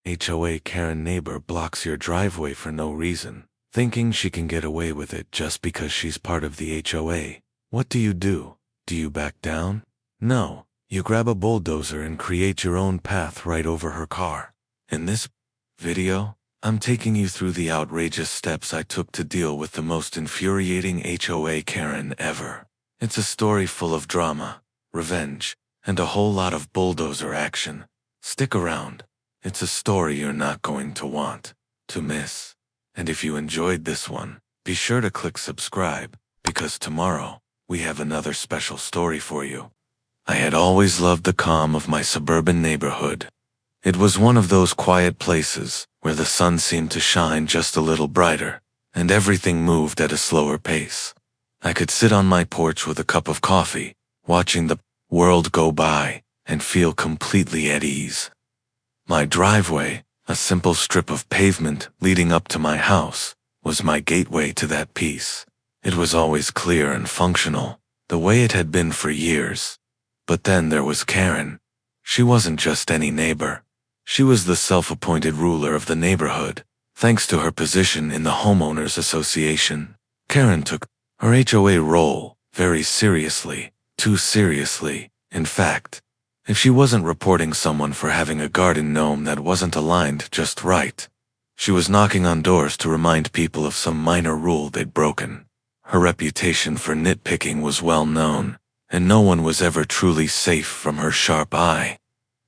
HOA Karen neighbor blocks your driveway for no reason, thinking she can get away with it just because she's part of the HOA. What do? Do you back down? No, you grab a bulldozer and create your own path right over her car. In this video, I'm taking you through the outrageous steps I took to deal with the most infuriating HOA Karen ever. It's a story full of drama, revenge, and a whole lot of bulldozer action. Stick around. It's a story you're not going to want to miss. And if you enjoyed this one, be sure to click subscribe, because tomorrow, we have another special story for you. I had always loved the calm of my suburban neighborhood. It was one of those quiet places where the sun seemed to shine just a little brighter, and everything moved at a slower pace. I could sit on my porch with a cup of coffee, watching the world go by, and feel completely at ease. My driveway, a simple strip of pavement leading up to my house, was my gateway to that peace. It was always clear and functional, the way it had been for years. But then there was Karen. She wasn't just any neighbor. She was the self-appointed ruler of the neighborhood, thanks to her position in the Homeowners Association. Karen took her HOA role very seriously, too seriously, in fact. If she wasn't reporting someone for having a garden gnome that wasn't aligned just right, she was knocking on doors to remind people of some minor rule they'd broken. Her reputation for nitpicking was well known, and no one was ever truly safe from her sharp eye.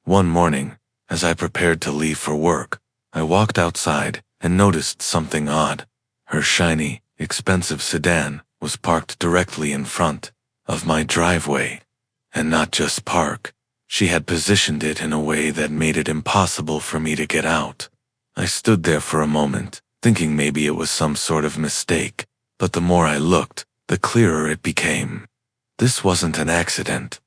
One morning, as I prepared to leave for work, I walked outside and noticed something odd. Her shiny, expensive sedan was parked directly in front of my driveway. And not just park. She had positioned it in a way that made it impossible for me to get out. I stood there for a moment, thinking maybe it was some sort of mistake, but the more I looked, the clearer it became. This wasn't an accident.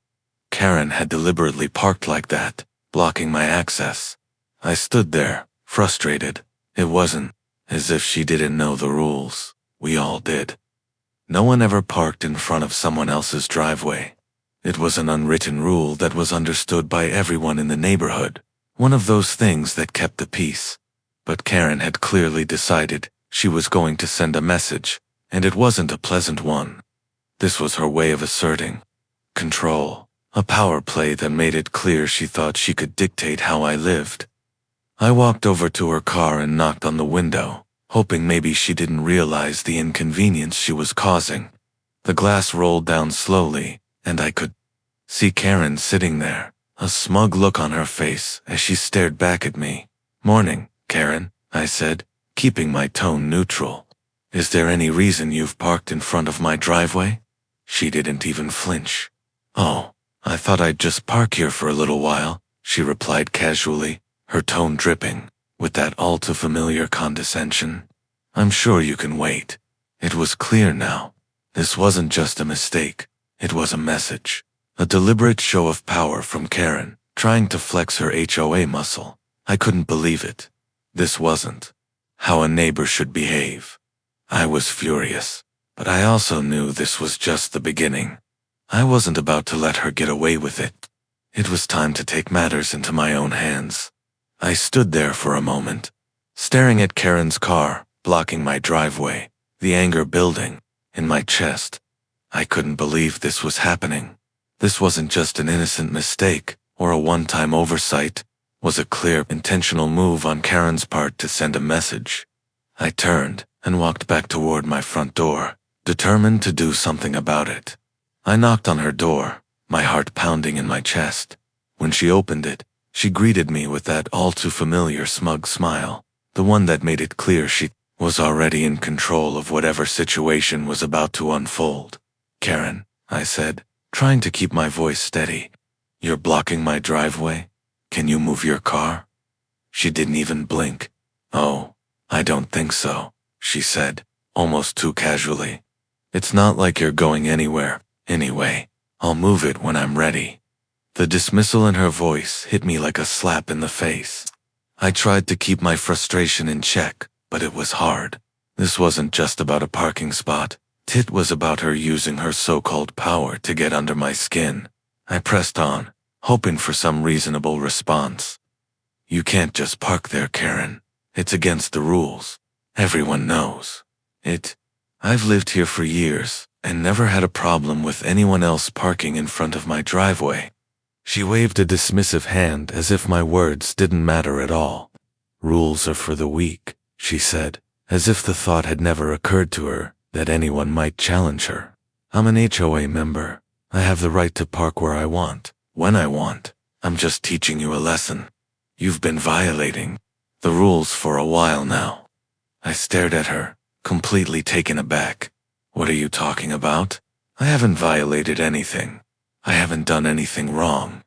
Karen had deliberately parked like that, blocking my access. I stood there, frustrated. It wasn't as if she didn't know the rules. We all did. No one ever parked in front of someone else's driveway. It was an unwritten rule that was understood by everyone in the neighborhood, one of those things that kept the peace. But Karen had clearly decided she was going to send a message, and it wasn't a pleasant one. This was her way of asserting control, a power play that made it clear she thought she could dictate how I lived. I walked over to her car and knocked on the window, hoping maybe she didn't realize the inconvenience she was causing. The glass rolled down slowly, and I could see Karen sitting there, a smug look on her face as she stared back at me. "Morning, Karen," I said, keeping my tone neutral. "Is there any reason you've parked in front of my driveway?" She didn't even flinch. "Oh, I thought I'd just park here for a little while," she replied casually, her tone dripping with that all too familiar condescension. "I'm sure you can wait." It was clear now. This wasn't just a mistake. It was a message, a deliberate show of power from Karen, trying to flex her HOA muscle. I couldn't believe it. This wasn't how a neighbor should behave. I was furious, but I also knew this was just the beginning. I wasn't about to let her get away with it. It was time to take matters into my own hands. I stood there for a moment, staring at Karen's car, blocking my driveway, the anger building in my chest. I couldn't believe this was happening. This wasn't just an innocent mistake or a one-time oversight. It was a clear, intentional move on Karen's part to send a message. I turned and walked back toward my front door, determined to do something about it. I knocked on her door, my heart pounding in my chest. When she opened it, she greeted me with that all-too-familiar smug smile, the one that made it clear she was already in control of whatever situation was about to unfold. "Karen," I said, trying to keep my voice steady, "you're blocking my driveway? Can you move your car?" She didn't even blink. "Oh, I don't think so," she said, almost too casually. "It's not like you're going anywhere. Anyway, I'll move it when I'm ready." The dismissal in her voice hit me like a slap in the face. I tried to keep my frustration in check, but it was hard. This wasn't just about a parking spot. It was about her using her so-called power to get under my skin. I pressed on, hoping for some reasonable response. You can't just park there, Karen. It's against the rules. Everyone knows it. I've lived here for years and never had a problem with anyone else parking in front of my driveway. She waved a dismissive hand as if my words didn't matter at all. Rules are for the weak, she said, as if the thought had never occurred to her that anyone might challenge her. I'm an HOA member. I have the right to park where I want, when I want. I'm just teaching you a lesson. You've been violating the rules for a while now. I stared at her, completely taken aback. What are you talking about? I haven't violated anything. I haven't done anything wrong.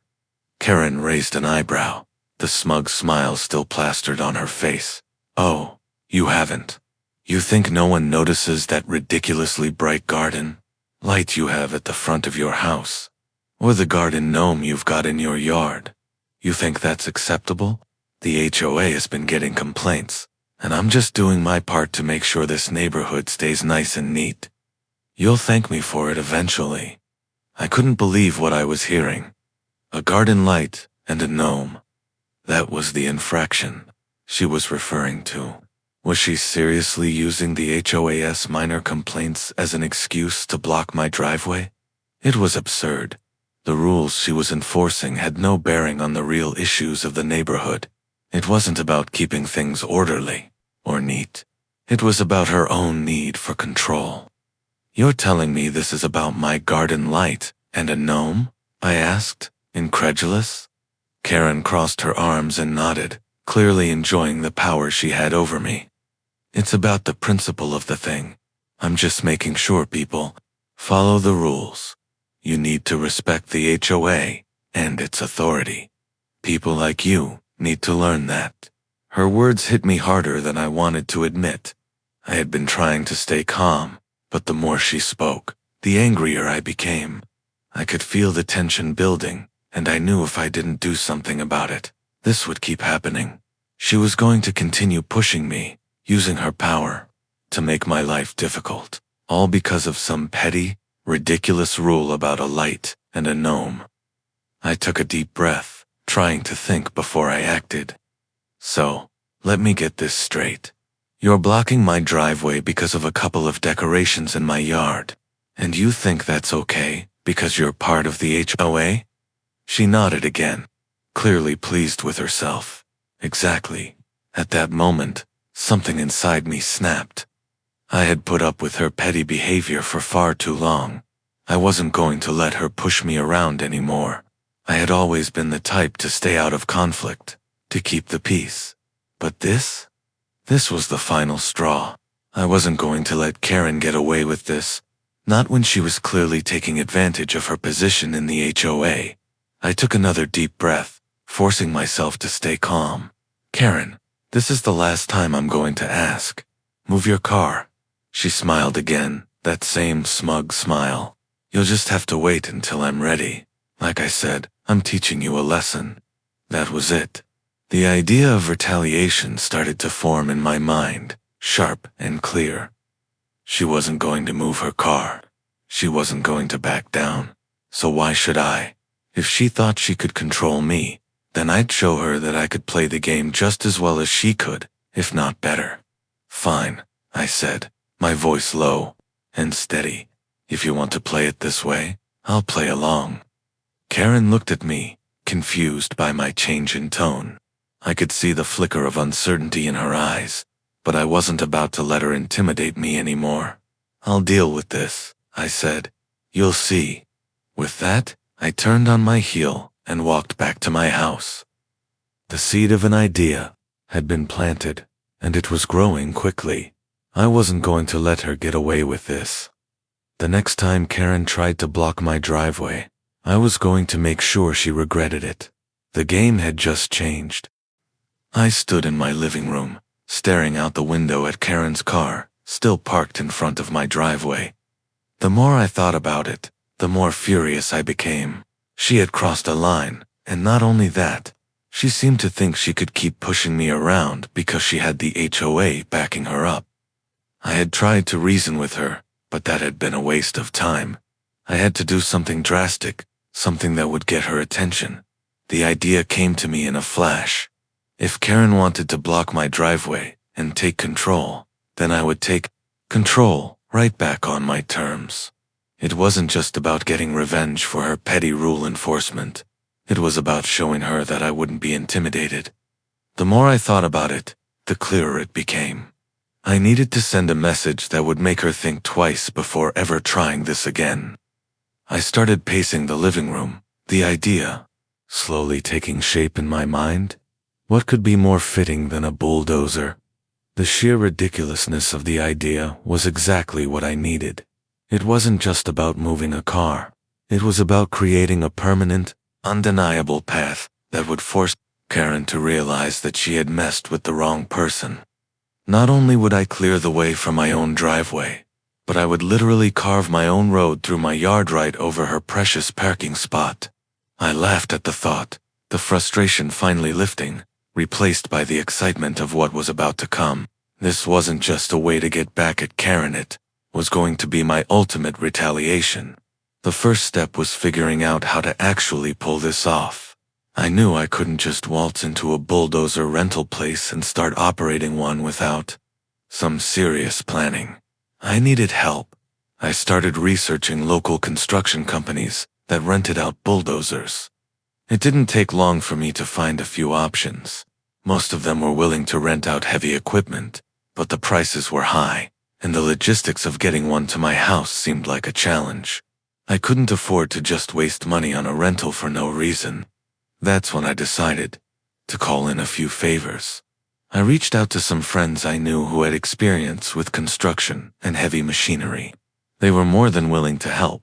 Karen raised an eyebrow, the smug smile still plastered on her face. Oh, you haven't. You think no one notices that ridiculously bright garden light you have at the front of your house? Or the garden gnome you've got in your yard? You think that's acceptable? The HOA has been getting complaints, and I'm just doing my part to make sure this neighborhood stays nice and neat. You'll thank me for it eventually. I couldn't believe what I was hearing. A garden light and a gnome. That was the infraction she was referring to. Was she seriously using the HOA's minor complaints as an excuse to block my driveway? It was absurd. The rules she was enforcing had no bearing on the real issues of the neighborhood. It wasn't about keeping things orderly or neat. It was about her own need for control. You're telling me this is about my garden light and a gnome? I asked, incredulous. Karen crossed her arms and nodded, clearly enjoying the power she had over me. It's about the principle of the thing. I'm just making sure people follow the rules. You need to respect the HOA and its authority. People like you need to learn that. Her words hit me harder than I wanted to admit. I had been trying to stay calm, but the more she spoke, the angrier I became. I could feel the tension building, and I knew if I didn't do something about it, this would keep happening. She was going to continue pushing me, using her power to make my life difficult, all because of some petty, ridiculous rule about a light and a gnome. I took a deep breath, trying to think before I acted. So, let me get this straight. You're blocking my driveway because of a couple of decorations in my yard, and you think that's okay because you're part of the HOA? She nodded again, clearly pleased with herself. Exactly. At that moment, something inside me snapped. I had put up with her petty behavior for far too long. I wasn't going to let her push me around anymore. I had always been the type to stay out of conflict, to keep the peace. But this was the final straw. I wasn't going to let Karen get away with this, not when she was clearly taking advantage of her position in the HOA. I took another deep breath, forcing myself to stay calm. Karen, this is the last time I'm going to ask. Move your car. She smiled again, that same smug smile. You'll just have to wait until I'm ready. Like I said, I'm teaching you a lesson. That was it. The idea of retaliation started to form in my mind, sharp and clear. She wasn't going to move her car. She wasn't going to back down. So why should I? If she thought she could control me, then I'd show her that I could play the game just as well as she could, if not better. Fine, I said, my voice low and steady. If you want to play it this way, I'll play along. Karen looked at me, confused by my change in tone. I could see the flicker of uncertainty in her eyes, but I wasn't about to let her intimidate me anymore. I'll deal with this, I said. You'll see. With that, I turned on my heel and walked back to my house. The seed of an idea had been planted, and it was growing quickly. I wasn't going to let her get away with this. The next time Karen tried to block my driveway, I was going to make sure she regretted it. The game had just changed. I stood in my living room, staring out the window at Karen's car, still parked in front of my driveway. The more I thought about it, the more furious I became. She had crossed a line, and not only that, she seemed to think she could keep pushing me around because she had the HOA backing her up. I had tried to reason with her, but that had been a waste of time. I had to do something drastic, something that would get her attention. The idea came to me in a flash. If Karen wanted to block my driveway and take control, then I would take control right back on my terms. It wasn't just about getting revenge for her petty rule enforcement. It was about showing her that I wouldn't be intimidated. The more I thought about it, the clearer it became. I needed to send a message that would make her think twice before ever trying this again. I started pacing the living room, the idea slowly taking shape in my mind. What could be more fitting than a bulldozer? The sheer ridiculousness of the idea was exactly what I needed. It wasn't just about moving a car. It was about creating a permanent, undeniable path that would force Karen to realize that she had messed with the wrong person. Not only would I clear the way for my own driveway, but I would literally carve my own road through my yard right over her precious parking spot. I laughed at the thought, the frustration finally lifting, replaced by the excitement of what was about to come. This wasn't just a way to get back at Karen, it was going to be my ultimate retaliation. The first step was figuring out how to actually pull this off. I knew I couldn't just waltz into a bulldozer rental place and start operating one without some serious planning. I needed help. I started researching local construction companies that rented out bulldozers. It didn't take long for me to find a few options. Most of them were willing to rent out heavy equipment, but the prices were high, and the logistics of getting one to my house seemed like a challenge. I couldn't afford to just waste money on a rental for no reason. That's when I decided to call in a few favors. I reached out to some friends I knew who had experience with construction and heavy machinery. They were more than willing to help.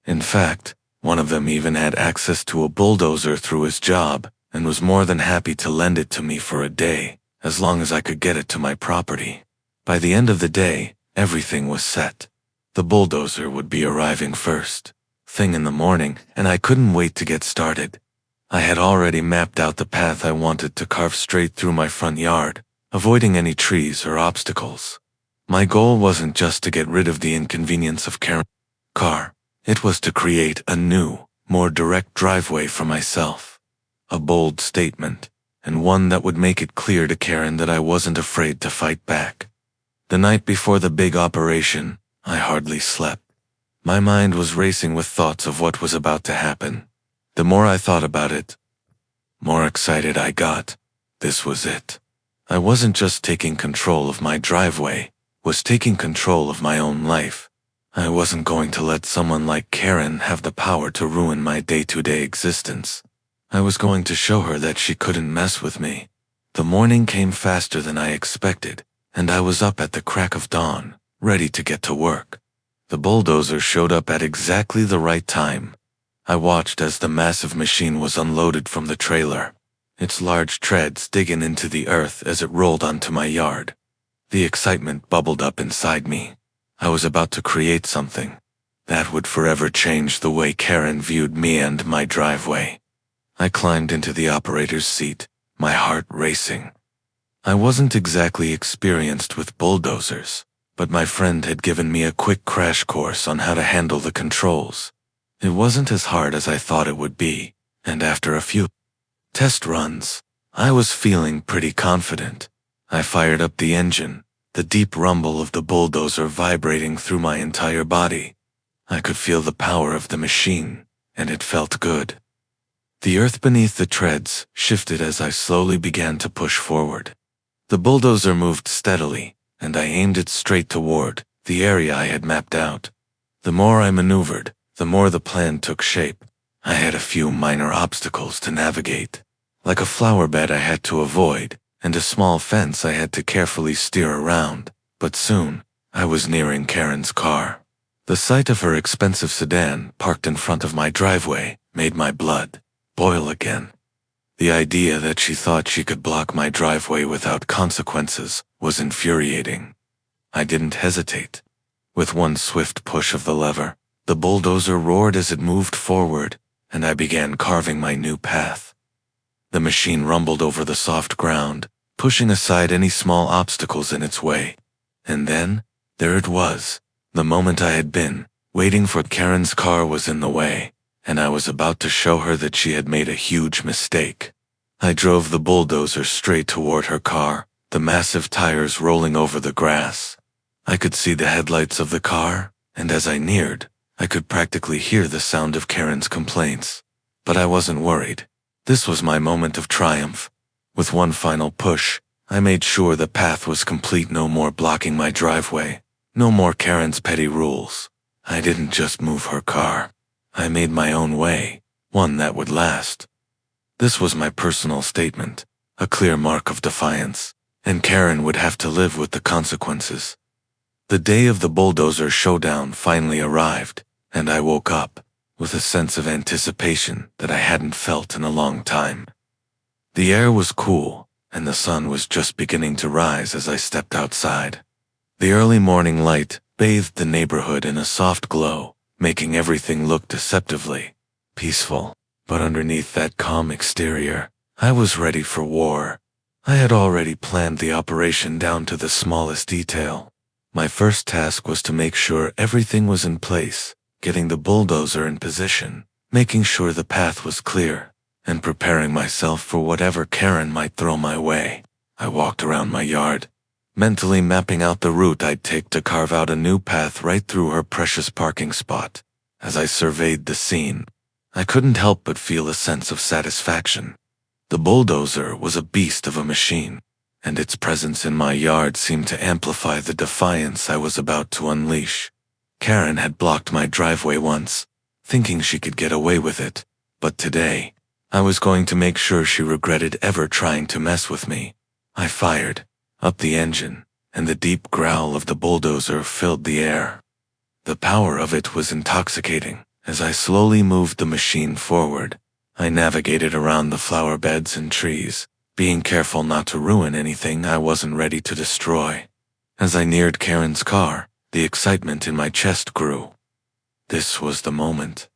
In fact, one of them even had access to a bulldozer through his job and was more than happy to lend it to me for a day, as long as I could get it to my property. By the end of the day, everything was set. The bulldozer would be arriving first thing in the morning, and I couldn't wait to get started. I had already mapped out the path I wanted to carve straight through my front yard, avoiding any trees or obstacles. My goal wasn't just to get rid of the inconvenience of Karen's car. It was to create a new, more direct driveway for myself. A bold statement, and one that would make it clear to Karen that I wasn't afraid to fight back. The night before the big operation, I hardly slept. My mind was racing with thoughts of what was about to happen. The more I thought about it, more excited I got. This was it. I wasn't just taking control of my driveway, was taking control of my own life. I wasn't going to let someone like Karen have the power to ruin my day-to-day existence. I was going to show her that she couldn't mess with me. The morning came faster than I expected, and I was up at the crack of dawn, ready to get to work. The bulldozer showed up at exactly the right time. I watched as the massive machine was unloaded from the trailer, its large treads digging into the earth as it rolled onto my yard. The excitement bubbled up inside me. I was about to create something that would forever change the way Karen viewed me and my driveway. I climbed into the operator's seat, my heart racing. I wasn't exactly experienced with bulldozers, but my friend had given me a quick crash course on how to handle the controls. It wasn't as hard as I thought it would be, and after a few test runs, I was feeling pretty confident. I fired up the engine, the deep rumble of the bulldozer vibrating through my entire body. I could feel the power of the machine, and it felt good. The earth beneath the treads shifted as I slowly began to push forward. The bulldozer moved steadily, and I aimed it straight toward the area I had mapped out. The more I maneuvered, the more the plan took shape. I had a few minor obstacles to navigate, like a flower bed I had to avoid, and a small fence I had to carefully steer around. But soon, I was nearing Karen's car. The sight of her expensive sedan parked in front of my driveway made my blood boil again. The idea that she thought she could block my driveway without consequences was infuriating. I didn't hesitate. With one swift push of the lever, the bulldozer roared as it moved forward, and I began carving my new path. The machine rumbled over the soft ground, pushing aside any small obstacles in its way. And then, there it was. The moment I had been waiting for. Karen's car was in the way, and I was about to show her that she had made a huge mistake. I drove the bulldozer straight toward her car, the massive tires rolling over the grass. I could see the headlights of the car, and as I neared, I could practically hear the sound of Karen's complaints. But I wasn't worried. This was my moment of triumph. With one final push, I made sure the path was complete, no more blocking my driveway, no more Karen's petty rules. I didn't just move her car. I made my own way, one that would last. This was my personal statement, a clear mark of defiance, and Karen would have to live with the consequences. The day of the bulldozer showdown finally arrived, and I woke up with a sense of anticipation that I hadn't felt in a long time. The air was cool, and the sun was just beginning to rise as I stepped outside. The early morning light bathed the neighborhood in a soft glow, making everything look deceptively peaceful. But underneath that calm exterior, I was ready for war. I had already planned the operation down to the smallest detail. My first task was to make sure everything was in place, getting the bulldozer in position, making sure the path was clear, and preparing myself for whatever Karen might throw my way. I walked around my yard, mentally mapping out the route I'd take to carve out a new path right through her precious parking spot. As I surveyed the scene, I couldn't help but feel a sense of satisfaction. The bulldozer was a beast of a machine, and its presence in my yard seemed to amplify the defiance I was about to unleash. Karen had blocked my driveway once, thinking she could get away with it, but today, I was going to make sure she regretted ever trying to mess with me. I fired up the engine, and the deep growl of the bulldozer filled the air. The power of it was intoxicating. As I slowly moved the machine forward, I navigated around the flower beds and trees, being careful not to ruin anything I wasn't ready to destroy. As I neared Karen's car, the excitement in my chest grew. This was the moment.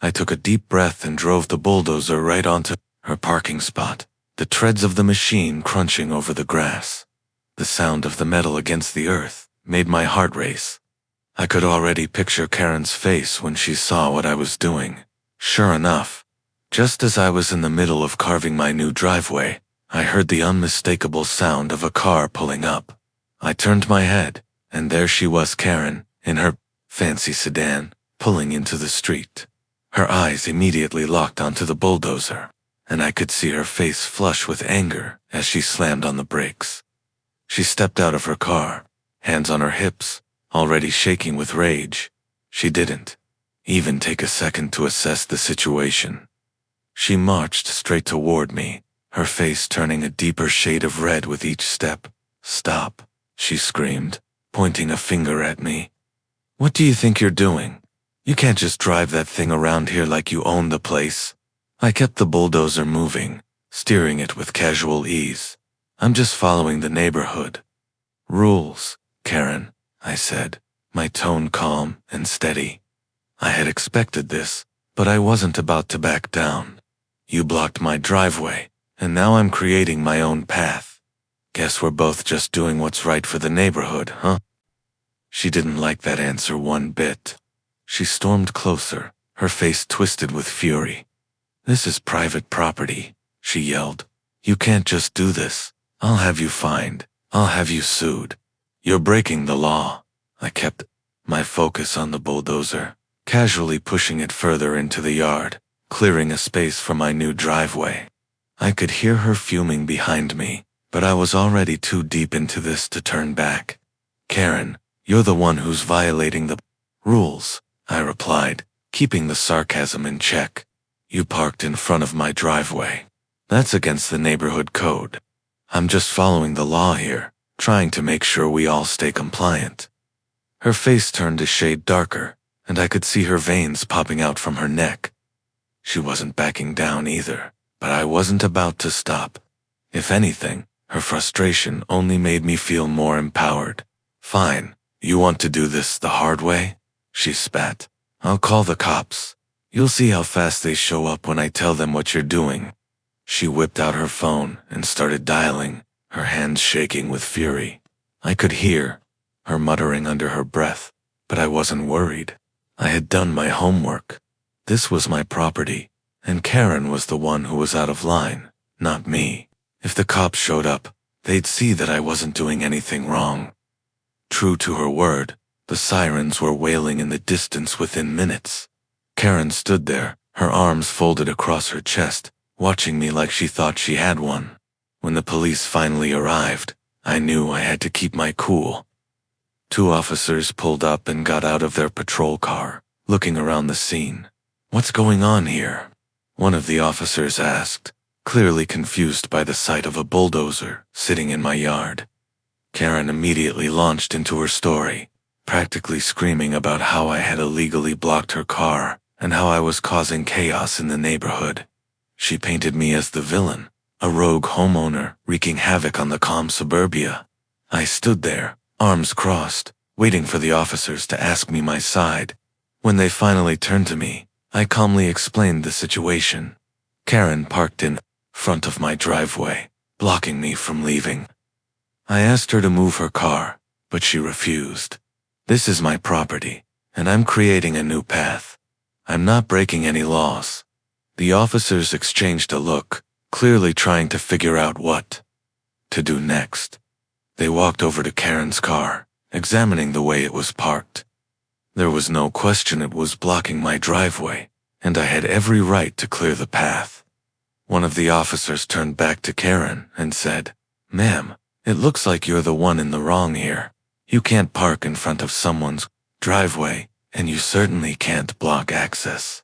I took a deep breath and drove the bulldozer right onto her parking spot, the treads of the machine crunching over the grass. The sound of the metal against the earth made my heart race. I could already picture Karen's face when she saw what I was doing. Sure enough, just as I was in the middle of carving my new driveway, I heard the unmistakable sound of a car pulling up. I turned my head, and there she was, Karen, in her fancy sedan, pulling into the street. Her eyes immediately locked onto the bulldozer, and I could see her face flush with anger as she slammed on the brakes. She stepped out of her car, hands on her hips, already shaking with rage. She didn't even take a second to assess the situation. She marched straight toward me, her face turning a deeper shade of red with each step. "Stop," she screamed, pointing a finger at me. "What do you think you're doing? You can't just drive that thing around here like you own the place." I kept the bulldozer moving, steering it with casual ease. "I'm just following the neighborhood rules, Karen," I said, my tone calm and steady. I had expected this, but I wasn't about to back down. "You blocked my driveway, and now I'm creating my own path. Guess we're both just doing what's right for the neighborhood, huh?" She didn't like that answer one bit. She stormed closer, her face twisted with fury. "This is private property," she yelled. "You can't just do this. I'll have you fined. I'll have you sued. You're breaking the law." I kept my focus on the bulldozer, casually pushing it further into the yard, clearing a space for my new driveway. I could hear her fuming behind me, but I was already too deep into this to turn back. "Karen, you're the one who's violating the rules," I replied, keeping the sarcasm in check. "You parked in front of my driveway. That's against the neighborhood code. I'm just following the law here, trying to make sure we all stay compliant." Her face turned a shade darker, and I could see her veins popping out from her neck. She wasn't backing down either, but I wasn't about to stop. If anything, her frustration only made me feel more empowered. "Fine, you want to do this the hard way?" she spat. "I'll call the cops. You'll see how fast they show up when I tell them what you're doing." She whipped out her phone and started dialing, her hands shaking with fury. I could hear her muttering under her breath, but I wasn't worried. I had done my homework. This was my property, and Karen was the one who was out of line. not me. If the cops showed up, they'd see that I wasn't doing anything wrong. True to her word, the sirens were wailing in the distance within minutes. Karen stood there, her arms folded across her chest, watching me like she thought she had one. When the police finally arrived, I knew I had to keep my cool. 2 officers pulled up and got out of their patrol car, looking around the scene. "What's going on here?" one of the officers asked, clearly confused by the sight of a bulldozer sitting in my yard. Karen immediately launched into her story, practically screaming about how I had illegally blocked her car and how I was causing chaos in the neighborhood. She painted me as the villain, a rogue homeowner wreaking havoc on the calm suburbia. I stood there, arms crossed, waiting for the officers to ask me my side. When they finally turned to me, I calmly explained the situation. Karen parked in front of my driveway, blocking me from leaving. I asked her to move her car, but she refused. "This is my property, and I'm creating a new path. I'm not breaking any laws." The officers exchanged a look, clearly trying to figure out what to do next. They walked over to Karen's car, examining the way it was parked. There was no question it was blocking my driveway, and I had every right to clear the path. One of the officers turned back to Karen and said, "Ma'am, it looks like you're the one in the wrong here. You can't park in front of someone's driveway, and you certainly can't block access.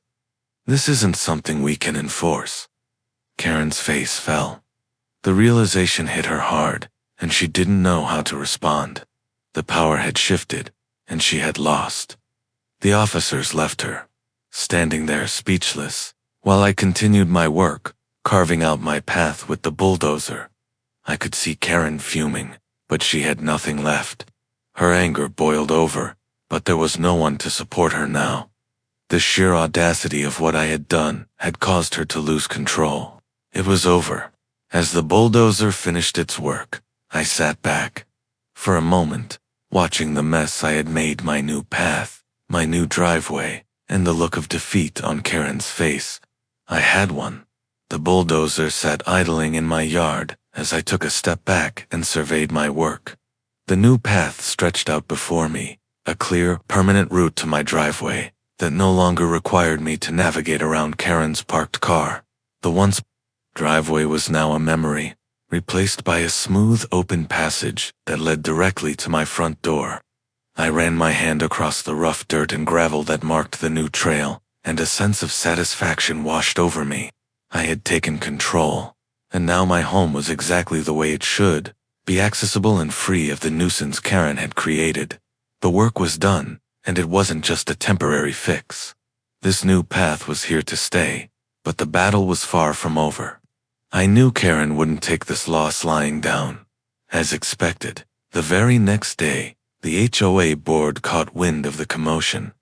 This isn't something we can enforce." Karen's face fell. The realization hit her hard, and she didn't know how to respond. The power had shifted, and she had lost. The officers left her, standing there speechless, while I continued my work, carving out my path with the bulldozer. I could see Karen fuming, but she had nothing left. Her anger boiled over, but there was no one to support her now. The sheer audacity of what I had done had caused her to lose control. It was over. As the bulldozer finished its work, I sat back. For a moment, watching the mess I had made, my new path, my new driveway, and the look of defeat on Karen's face. I had one. The bulldozer sat idling in my yard as I took a step back and surveyed my work. The new path stretched out before me, a clear, permanent route to my driveway that no longer required me to navigate around Karen's parked car. The once driveway was now a memory, replaced by a smooth, open passage that led directly to my front door. I ran my hand across the rough dirt and gravel that marked the new trail, and a sense of satisfaction washed over me. I had taken control, and now my home was exactly the way it should, be accessible and free of the nuisance Karen had created. The work was done, and it wasn't just a temporary fix. This new path was here to stay, but the battle was far from over. I knew Karen wouldn't take this loss lying down. As expected, the very next day, the HOA board caught wind of the commotion.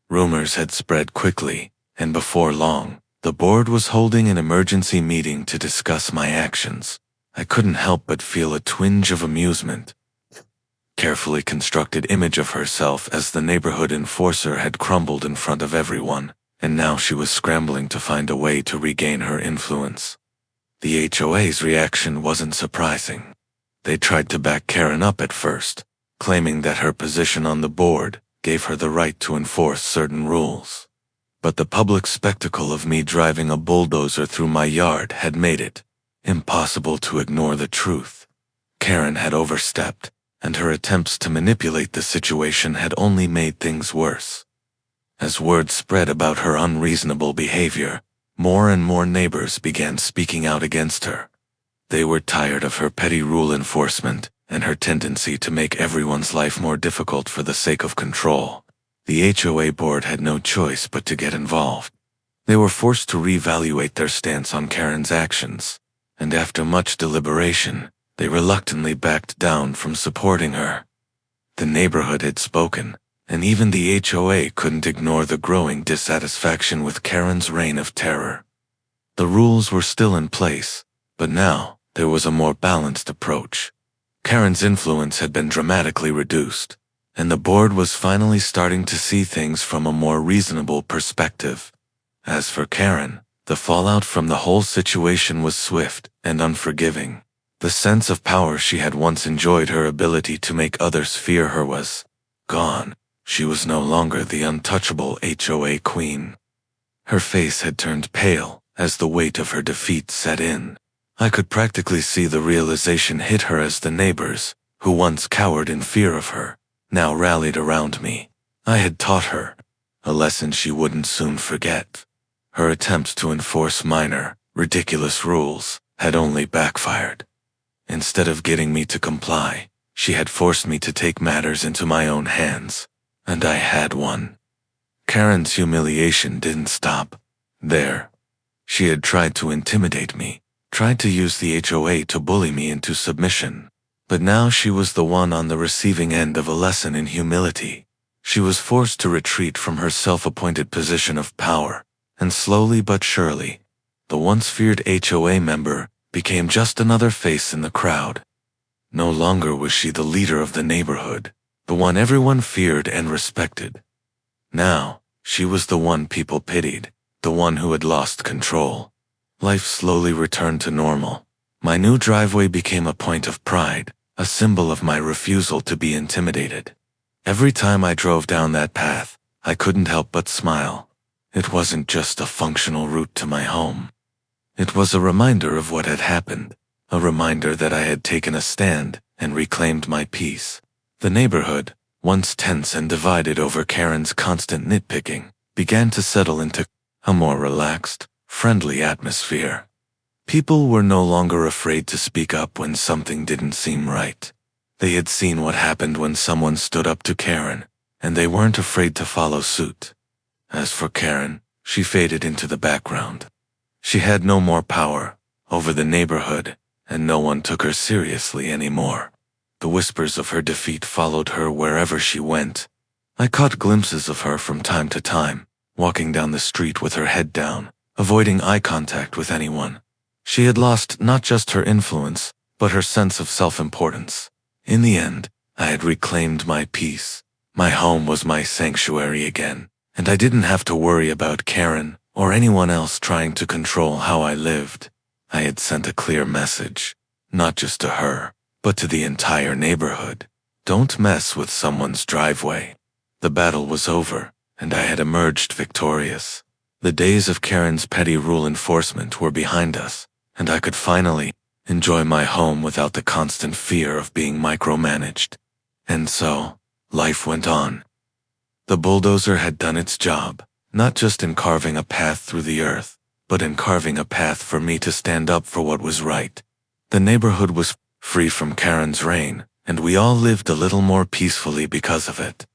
Rumors had spread quickly, and before long, the board was holding an emergency meeting to discuss my actions. I couldn't help but feel a twinge of amusement. Carefully constructed image of herself as the neighborhood enforcer had crumbled in front of everyone, and now she was scrambling to find a way to regain her influence. The HOA's reaction wasn't surprising. They tried to back Karen up at first, claiming that her position on the board gave her the right to enforce certain rules. But the public spectacle of me driving a bulldozer through my yard had made it impossible to ignore the truth. Karen had overstepped, and her attempts to manipulate the situation had only made things worse. As word spread about her unreasonable behavior, more and more neighbors began speaking out against her. They were tired of her petty rule enforcement and her tendency to make everyone's life more difficult for the sake of control. The HOA board had no choice but to get involved. They were forced to reevaluate their stance on Karen's actions, and after much deliberation, they reluctantly backed down from supporting her. The neighborhood had spoken, and even the HOA couldn't ignore the growing dissatisfaction with Karen's reign of terror. The rules were still in place, but now there was a more balanced approach. Karen's influence had been dramatically reduced, and the board was finally starting to see things from a more reasonable perspective. As for Karen, The fallout from the whole situation was swift and unforgiving. The sense of power she had once enjoyed, her ability to make others fear her, was gone. She was no longer the untouchable HOA queen. Her face had turned pale as the weight of her defeat set in. I could practically see the realization hit her as the neighbors, who once cowered in fear of her, now rallied around me. I had taught her a lesson she wouldn't soon forget. Her attempts to enforce minor, ridiculous rules had only backfired. Instead of getting me to comply, she had forced me to take matters into my own hands, and I had won. Karen's humiliation didn't stop there. She had tried to intimidate me, tried to use the HOA to bully me into submission. But now she was the one on the receiving end of a lesson in humility. She was forced to retreat from her self-appointed position of power, and slowly but surely, the once feared HOA member became just another face in the crowd. No longer was she the leader of the neighborhood, the one everyone feared and respected. Now, she was the one people pitied, the one who had lost control. Life slowly returned to normal. My new driveway became a point of pride, a symbol of my refusal to be intimidated. Every time I drove down that path, I couldn't help but smile. It wasn't just a functional route to my home. It was a reminder of what had happened, a reminder that I had taken a stand and reclaimed my peace. The neighborhood, once tense and divided over Karen's constant nitpicking, began to settle into a more relaxed, friendly atmosphere. People were no longer afraid to speak up when something didn't seem right. They had seen what happened when someone stood up to Karen, and they weren't afraid to follow suit. As for Karen, she faded into the background. She had no more power over the neighborhood, and no one took her seriously anymore. The whispers of her defeat followed her wherever she went. I caught glimpses of her from time to time, walking down the street with her head down, avoiding eye contact with anyone. She had lost not just her influence, but her sense of self-importance. In the end, I had reclaimed my peace. My home was my sanctuary again, and I didn't have to worry about Karen or anyone else trying to control how I lived. I had sent a clear message, not just to her, but to the entire neighborhood. Don't mess with someone's driveway. The battle was over, and I had emerged victorious. The days of Karen's petty rule enforcement were behind us, and I could finally enjoy my home without the constant fear of being micromanaged. And so, life went on. The bulldozer had done its job, not just in carving a path through the earth, but in carving a path for me to stand up for what was right. The neighborhood was free from Karen's reign, and we all lived a little more peacefully because of it.